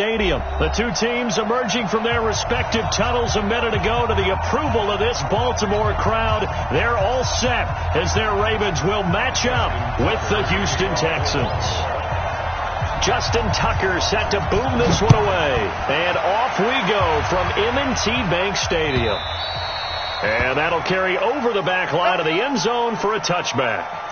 Stadium. The two teams emerging from their respective tunnels a minute ago to the approval of this Baltimore crowd. They're all set as their Ravens will match up with the Houston Texans. Justin Tucker set to boom this one away. And off we go from M&T Bank Stadium. And that'll carry over the back line of the end zone for a touchback.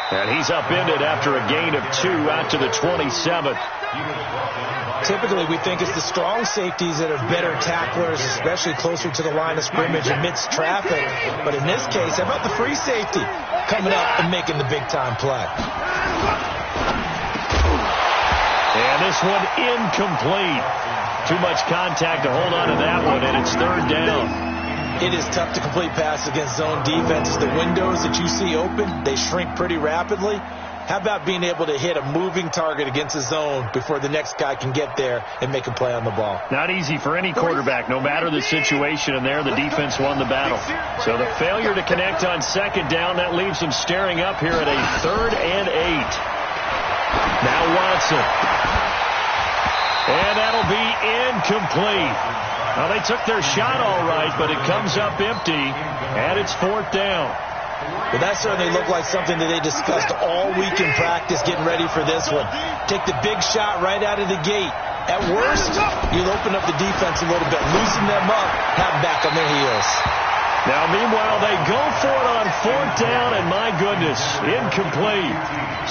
And he's upended after a gain of 2 out to the 27th. Typically, we think it's the strong safeties that are better tacklers, especially closer to the line of scrimmage amidst traffic. But in this case, how about the free safety coming up and making the big-time play? And this one incomplete. Too much contact to hold on to that one, and it's third down. It is tough to complete passes against zone defenses. The windows that you see open, they shrink pretty rapidly. How about being able to hit a moving target against a zone before the next guy can get there and make a play on the ball? Not easy for any quarterback, no matter the situation, and there the defense won the battle. So the failure to connect on second down, that leaves them staring up here at a 3rd and 8. Now Watson. And that'll be incomplete. Well, they took their shot all right, but it comes up empty, and it's 4th down. Well, that certainly looked like something that they discussed all week in practice getting ready for this one. Take the big shot right out of the gate. At worst, you'll open up the defense a little bit, loosen them up, have them back on their heels. Now, meanwhile, they go for it on 4th down, and my goodness, incomplete.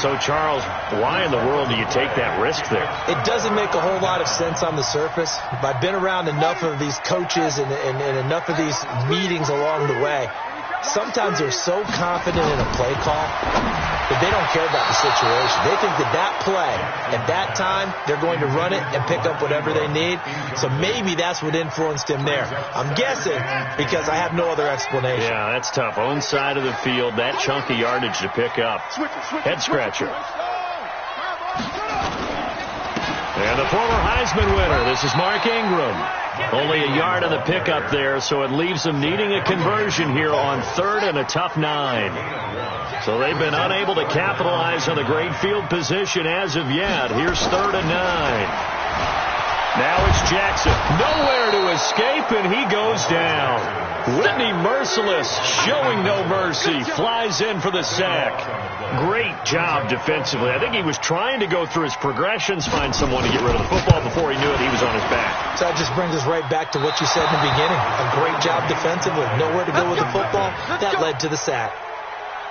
So, Charles, why in the world do you take that risk there? It doesn't make a whole lot of sense on the surface. I've been around enough of these coaches and enough of these meetings along the way. Sometimes they're so confident in a play call that they don't care about the situation. They think that play, at that time, they're going to run it and pick up whatever they need. So maybe that's what influenced him there. I'm guessing because I have no other explanation. Yeah, that's tough. Own side of the field, that chunk of yardage to pick up. Head scratcher. And the former Heisman winner, this is Mark Ingram. Only a yard on the pickup there, so it leaves them needing a conversion here on 3rd and a tough 9. So they've been unable to capitalize on the great field position as of yet. Here's 3rd and 9. Now it's Jackson. Nowhere to escape, and he goes down. Whitney Merciless, showing no mercy, flies in for the sack. Great job defensively. I think he was trying to go through his progressions, find someone to get rid of the football. Before he knew it, he was on his back. So that just brings us right back to what you said in the beginning. A great job defensively. Nowhere to go with the football. That led to the sack.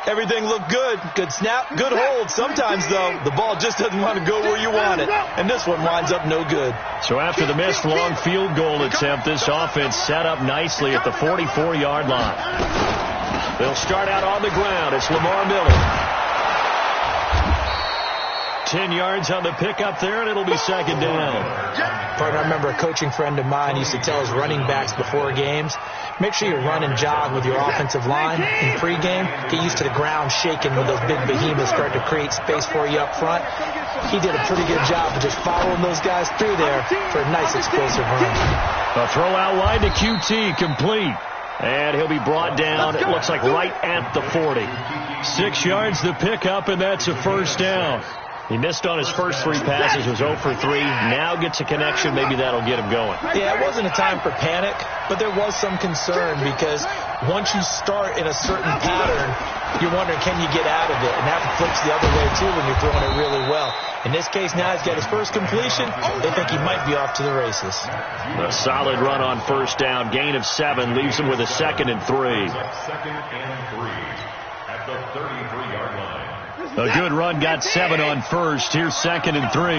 Everything looked good. Good snap, good hold. Sometimes, though, the ball just doesn't want to go where you want it. And this one winds up no good. So after the missed long field goal attempt, this offense set up nicely at the 44-yard line. They'll start out on the ground. It's Lamar Miller. 10 yards on the pickup there, and it'll be 2nd down. Partner, I remember a coaching friend of mine used to tell his running backs before games, make sure you run and jog with your offensive line in pregame. Get used to the ground shaking when those big behemoths start to create space for you up front. He did a pretty good job of just following those guys through there for a nice explosive run. A throw out wide to QT, complete. And he'll be brought down, it looks like right at the 40. 6 yards the pickup, and that's a 1st down. He missed on his first 3 passes, was 0 for 3. Now gets a connection. Maybe that'll get him going. Yeah, it wasn't a time for panic, but there was some concern because once you start in a certain pattern, you're wondering, can you get out of it? And that flips the other way, too, when you're throwing it really well. In this case, now he's got his first completion. They think he might be off to the races. A solid run on 1st down. Gain of 7 leaves him with a 2nd and 3. 2nd and 3 at the 33-yard line. A good run, got 7 on 1st. Here's 2nd and 3.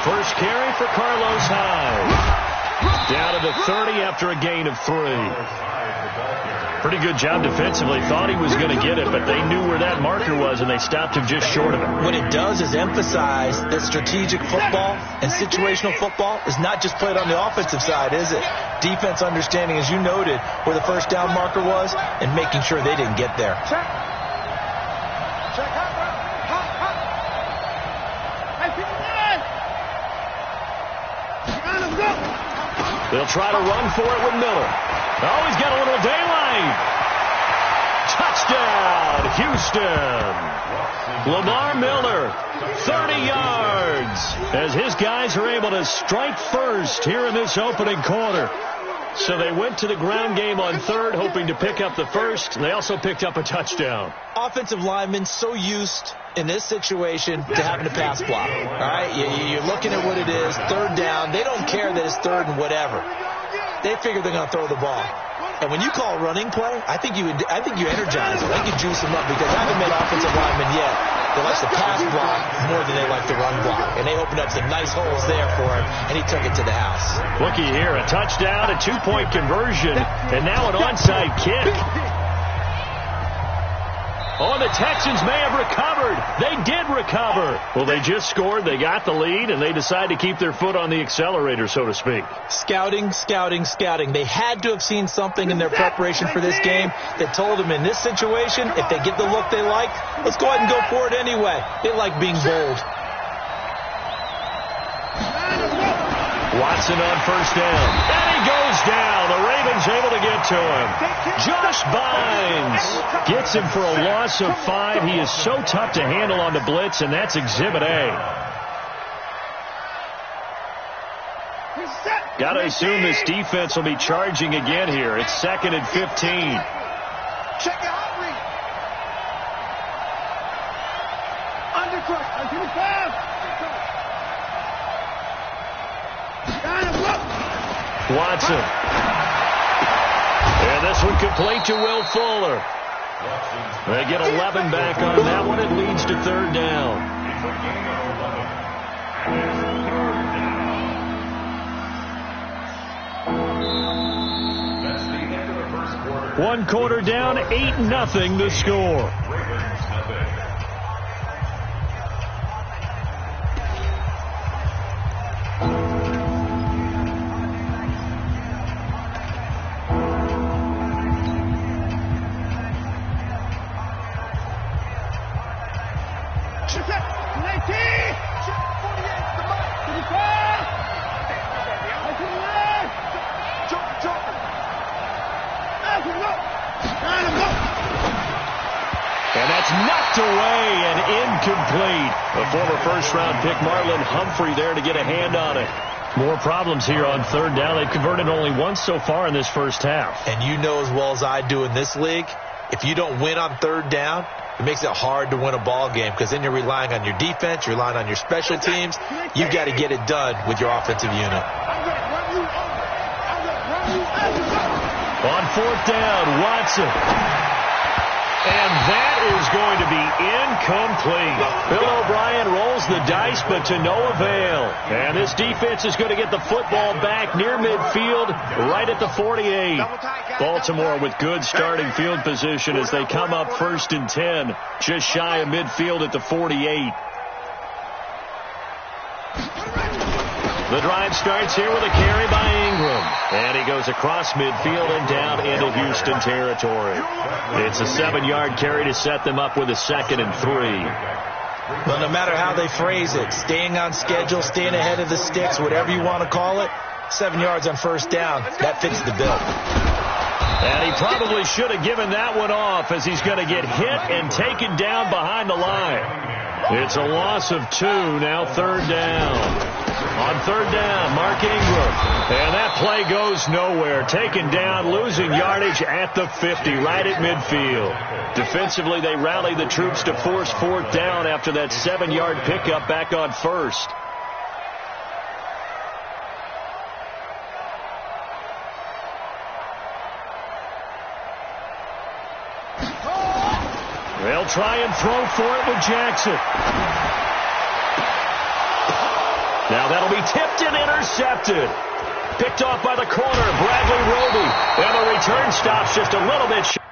First carry for Carlos Hyde. Down to the 30 after a gain of 3. Pretty good job defensively. Thought he was going to get it, but they knew where that marker was, and they stopped him just short of it. What it does is emphasize that strategic football and situational football is not just played on the offensive side, is it? Defense understanding, as you noted, where the first down marker was and making sure they didn't get there. They'll try to run for it with Miller. Oh, he's got a little daylight. Touchdown, Houston. Lamar Miller, 30 yards, as his guys are able to strike first here in this opening quarter. So they went to the ground game on third, hoping to pick up the first. They also picked up a touchdown. Offensive linemen so used in this situation to having to pass block. All right, you're looking at what it is, third down. They don't care that it's third and whatever. They figure they're going to throw the ball. And when you call running play, I think you energize them. I think you juice them up, because I haven't met offensive linemen yet that likes to pass block more than they like to run block. And they opened up some nice holes there for him, and he took it to the house. Looky here, a touchdown, a 2-point conversion, and now an onside kick. Oh, the Texans may have recovered. They did recover. Well, they just scored. They got the lead, and they decide to keep their foot on the accelerator, so to speak. Scouting, scouting, scouting. They had to have seen something in their preparation for this game that told them in this situation, if they get the look they like, let's go ahead and go for it anyway. They like being bold. Watson on first down. And he goes down. The Ravens able to get to him. Josh Bynes gets him for a loss of 5. He is so tough to handle on the blitz, and that's Exhibit A. Got to assume this defense will be charging again here. It's 2nd and 15. Check it out, Reed. Undercut. Watson. And this one complete to Will Fuller. They get 11 back on that one. It leads to third down. One quarter down, 8-0 the score. And that's knocked away and incomplete. A former first-round pick, Marlon Humphrey, there to get a hand on it. More problems here on third down. They've converted only once so far in this first half. And you know as well as I do in this league, if you don't win on third down, it makes it hard to win a ball game, because then you're relying on your defense, you're relying on your special teams. You've got to get it done with your offensive unit. On fourth down, Watson. And that is going to be incomplete. Bill O'Brien rolls the dice, but to no avail. And this defense is going to get the football back near midfield, right at the 48. Baltimore with good starting field position as they come up 1st and 10, just shy of midfield at the 48. The drive starts here with a carry by Ingram. And he goes across midfield and down into Houston territory. It's a 7-yard carry to set them up with a 2nd and 3. Well, no matter how they phrase it, staying on schedule, staying ahead of the sticks, whatever you want to call it, 7 yards on first down, that fits the bill. And he probably should have given that one off, as he's going to get hit and taken down behind the line. It's a loss of 2, now third down. On third down, Mark Ingram. And that play goes nowhere. Taken down, losing yardage at the 50, right at midfield. Defensively, they rally the troops to force fourth down after that 7-yard pickup back on first. They'll try and throw for it with Jackson. Now that'll be tipped and intercepted. Picked off by the corner, Bradley Roby. And the return stops just a little bit short.